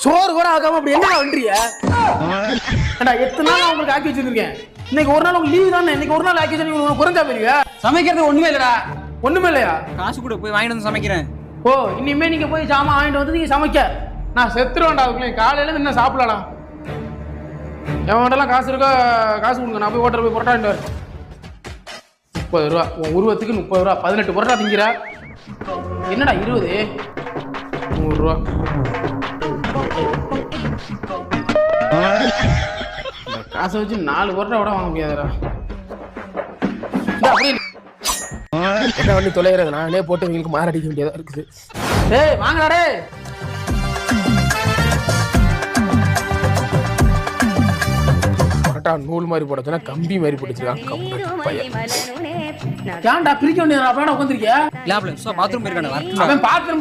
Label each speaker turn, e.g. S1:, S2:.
S1: சோறு கூட ஆக்காம அப்படி என்ன பண்றீங்க? எத்தனை நாள் உங்களுக்கு ஆக்கி வச்சிருக்கேன். இன்னைக்கு ஒரு நாள் உங்களுக்கு லீவு தானே. இன்னைக்கு ஒரு நாள் ஆக்கி வச்சு குறைஞ்சா போயிருவீங்க.
S2: சமைக்கிறது ஒண்ணுமே இல்லடா.
S1: ஒண்ணுமே இல்லையா?
S2: காசு கூட போய் வாங்கிட்டு வந்து சமைக்கிறேன்.
S1: ஓ, இனிமே நீங்க போய் சாமான் வாங்கிட்டு வந்து நீங்க சமைக்க நான் செத்துருவேன்டா. அதுக்குள்ளே காலையில இருந்து என்ன சாப்பிடலாம். எவன்டெல்லாம் காசு இருக்கா காசு கொடுங்க. நான் போய் ஓட்டர் போய் புரட்டா 30 ரூபா. உன் உருவத்துக்கு 30 ரூபா. 18 புரட்டா திங்கிற. என்னடா 20? 100 ரூபா. காசை வச்சு 4 புரட்டா கூட வாங்க முடியாதுடா. என்ன பண்ணி தொலைகிறது? நானே போட்டு உங்களுக்கு மாரடிக்க வேண்டியதா இருக்குது. டேய் வாங்கடா டேய். நூல் மாதிரி போடுறதுனா கம்பி மாதிரி போட்டுச்சிருக்கான். ஏன்டா பிரிக்க வேண்டியது? அப்படியே உட்காந்துருக்கியா?
S2: பாத்ரூம் போயிருக்கானே.
S1: அவன் பாத்ரூம்